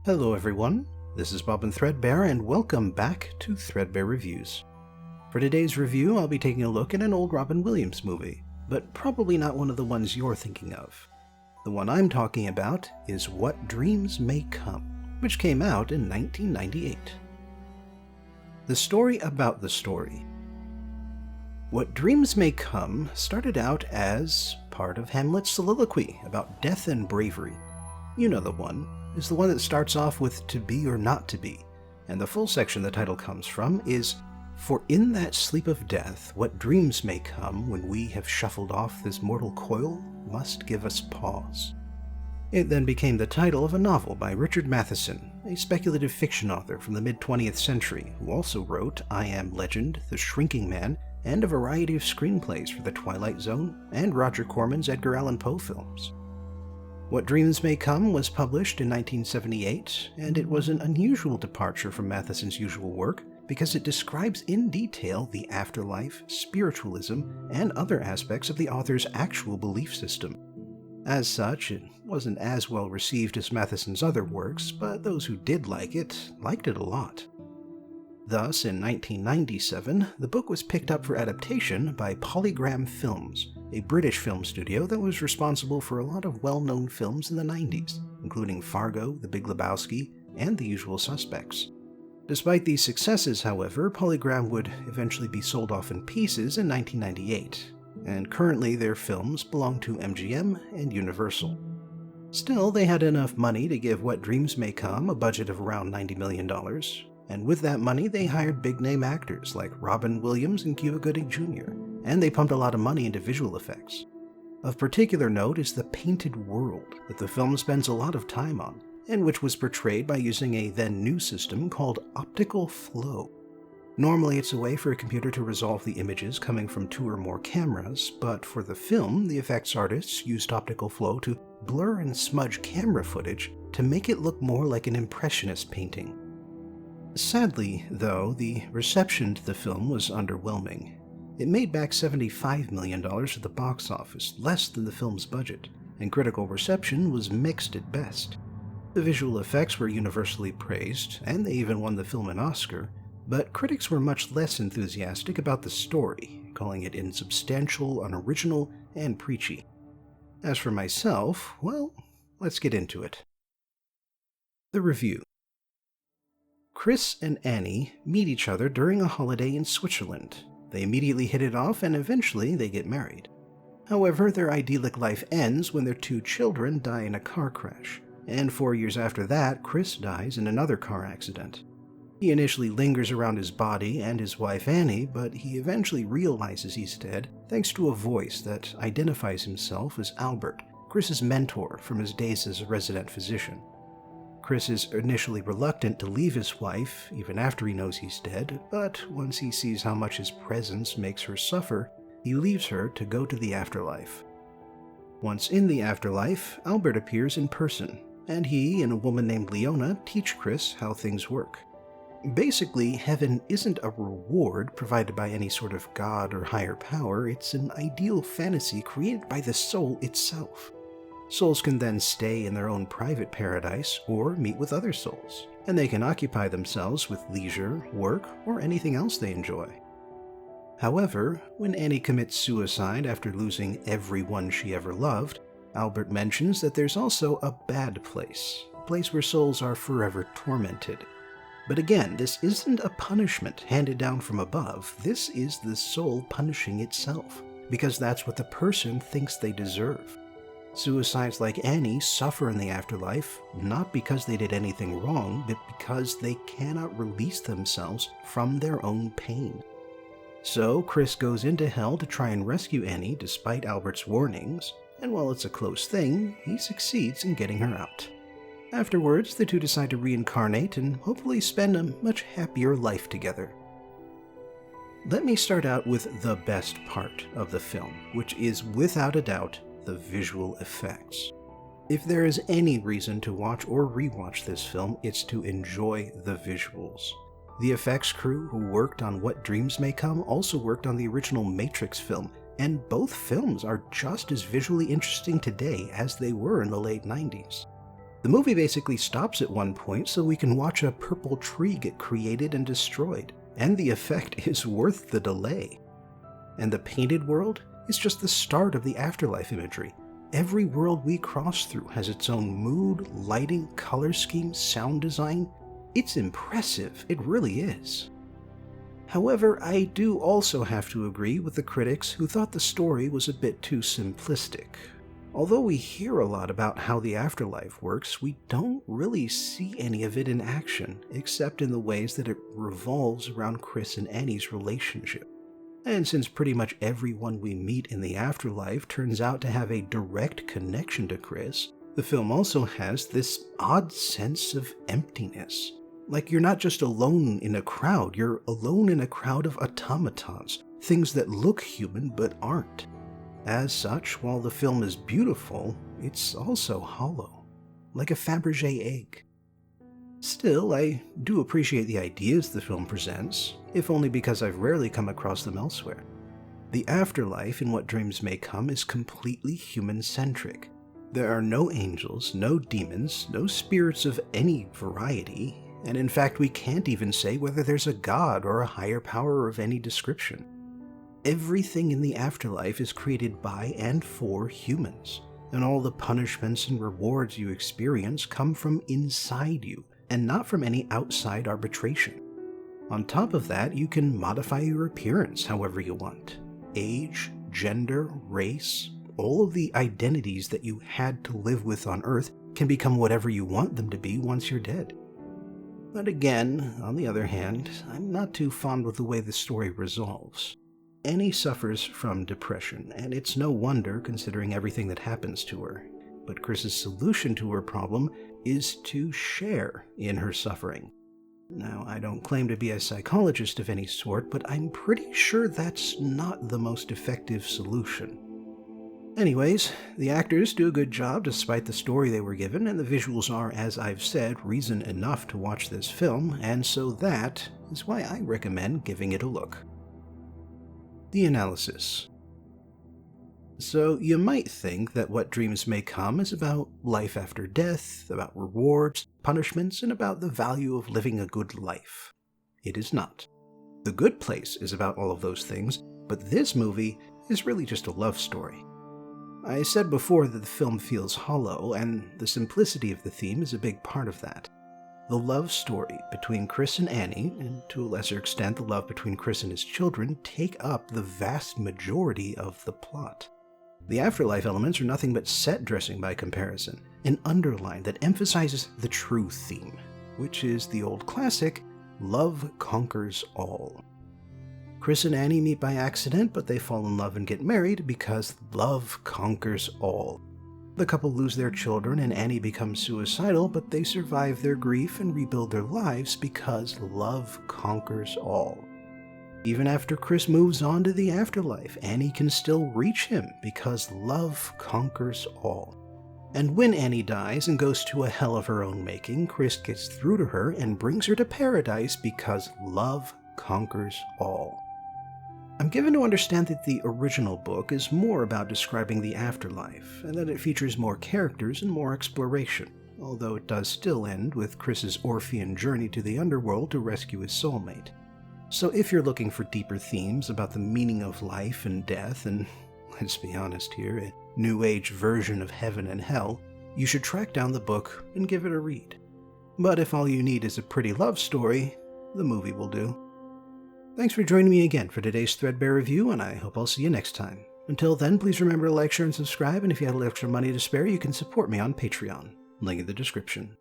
Hello everyone, this is Bob and Threadbare, and welcome back to Threadbare Reviews. For today's review, I'll be taking a look at an old Robin Williams movie, but probably not one of the ones you're thinking of. The one I'm talking about is What Dreams May Come, which came out in 1998. The story about the story. What Dreams May Come started out as part of Hamlet's soliloquy about death and bravery. You know the one. Is the one that starts off with "to be or not to be," and the full section the title comes from is, "For in that sleep of death, what dreams may come when we have shuffled off this mortal coil must give us pause." It then became the title of a novel by Richard Matheson, a speculative fiction author from the mid-20th century, who also wrote I Am Legend, The Shrinking Man, and a variety of screenplays for The Twilight Zone and Roger Corman's Edgar Allan Poe films. What Dreams May Come was published in 1978, and it was an unusual departure from Matheson's usual work because it describes in detail the afterlife, spiritualism, and other aspects of the author's actual belief system. As such, it wasn't as well received as Matheson's other works, but those who did like it liked it a lot. Thus, in 1997, the book was picked up for adaptation by Polygram Films, a British film studio that was responsible for a lot of well-known films in the 90s, including Fargo, The Big Lebowski, and The Usual Suspects. Despite these successes, however, Polygram would eventually be sold off in pieces in 1998, and currently their films belong to MGM and Universal. Still, they had enough money to give What Dreams May Come a budget of around $90 million, and with that money they hired big-name actors like Robin Williams and Cuba Gooding Jr., and they pumped a lot of money into visual effects. Of particular note is the painted world that the film spends a lot of time on, and which was portrayed by using a then-new system called optical flow. Normally it's a way for a computer to resolve the images coming from 2 or more cameras, but for the film, the effects artists used optical flow to blur and smudge camera footage to make it look more like an impressionist painting. Sadly, though, the reception to the film was underwhelming. It made back $75 million at the box office, less than the film's budget, and critical reception was mixed at best. The visual effects were universally praised, and they even won the film an Oscar, but critics were much less enthusiastic about the story, calling it insubstantial, unoriginal, and preachy. As for myself, well, let's get into it. The review. Chris and Annie meet each other during a holiday in Switzerland. They immediately hit it off and eventually they get married. However, their idyllic life ends when their 2 children die in a car crash, and 4 years after that, Chris dies in another car accident. He initially lingers around his body and his wife Annie, but he eventually realizes he's dead thanks to a voice that identifies himself as Albert, Chris's mentor from his days as a resident physician. Chris is initially reluctant to leave his wife, even after he knows he's dead, but once he sees how much his presence makes her suffer, he leaves her to go to the afterlife. Once in the afterlife, Albert appears in person, and he and a woman named Leona teach Chris how things work. Basically, heaven isn't a reward provided by any sort of god or higher power, it's an ideal fantasy created by the soul itself. Souls can then stay in their own private paradise or meet with other souls, and they can occupy themselves with leisure, work, or anything else they enjoy. However, when Annie commits suicide after losing everyone she ever loved, Albert mentions that there's also a bad place, a place where souls are forever tormented. But again, this isn't a punishment handed down from above, this is the soul punishing itself, because that's what the person thinks they deserve. Suicides like Annie suffer in the afterlife, not because they did anything wrong, but because they cannot release themselves from their own pain. So Chris goes into hell to try and rescue Annie despite Albert's warnings, and while it's a close thing, he succeeds in getting her out. Afterwards, the 2 decide to reincarnate and hopefully spend a much happier life together. Let me start out with the best part of the film, which is without a doubt the visual effects. If there is any reason to watch or rewatch this film, it's to enjoy the visuals. The effects crew who worked on What Dreams May Come also worked on the original Matrix film, and both films are just as visually interesting today as they were in the late 90s. The movie basically stops at one point so we can watch a purple tree get created and destroyed, and the effect is worth the delay. And the painted world is just the start of the afterlife imagery. Every world we cross through has its own mood, lighting, color scheme, sound design. It's impressive, it really is. However, I do also have to agree with the critics who thought the story was a bit too simplistic. Although we hear a lot about how the afterlife works, we don't really see any of it in action, except in the ways that it revolves around Chris and Annie's relationship. And since pretty much everyone we meet in the afterlife turns out to have a direct connection to Chris, the film also has this odd sense of emptiness. Like you're not just alone in a crowd, you're alone in a crowd of automatons, things that look human but aren't. As such, while the film is beautiful, it's also hollow, like a Fabergé egg. Still, I do appreciate the ideas the film presents, if only because I've rarely come across them elsewhere. The afterlife in What Dreams May Come is completely human-centric. There are no angels, no demons, no spirits of any variety, and in fact we can't even say whether there's a god or a higher power of any description. Everything in the afterlife is created by and for humans, and all the punishments and rewards you experience come from inside you, and not from any outside arbitration. On top of that, you can modify your appearance however you want. Age, gender, race, all of the identities that you had to live with on Earth can become whatever you want them to be once you're dead. But again, on the other hand, I'm not too fond with the way the story resolves. Annie suffers from depression, and it's no wonder considering everything that happens to her. But Chris's solution to her problem is to share in her suffering. Now, I don't claim to be a psychologist of any sort, but I'm pretty sure that's not the most effective solution. Anyways, the actors do a good job despite the story they were given, and the visuals are, as I've said, reason enough to watch this film, and so that is why I recommend giving it a look. The analysis. So you might think that What Dreams May Come is about life after death, about rewards, punishments, and about the value of living a good life. It is not. The Good Place is about all of those things, but this movie is really just a love story. I said before that the film feels hollow, and the simplicity of the theme is a big part of that. The love story between Chris and Annie, and to a lesser extent the love between Chris and his children, take up the vast majority of the plot. The afterlife elements are nothing but set dressing by comparison, an underline that emphasizes the true theme, which is the old classic, love conquers all. Chris and Annie meet by accident, but they fall in love and get married because love conquers all. The couple lose their children and Annie becomes suicidal, but they survive their grief and rebuild their lives because love conquers all. Even after Chris moves on to the afterlife, Annie can still reach him because love conquers all. And when Annie dies and goes to a hell of her own making, Chris gets through to her and brings her to paradise because love conquers all. I'm given to understand that the original book is more about describing the afterlife, and that it features more characters and more exploration, although it does still end with Chris's Orphean journey to the underworld to rescue his soulmate. So if you're looking for deeper themes about the meaning of life and death, and let's be honest here, a New Age version of heaven and hell, you should track down the book and give it a read. But if all you need is a pretty love story, the movie will do. Thanks for joining me again for today's Threadbare review, and I hope I'll see you next time. Until then, please remember to like, share, and subscribe, and if you have a little extra money to spare, you can support me on Patreon. Link in the description.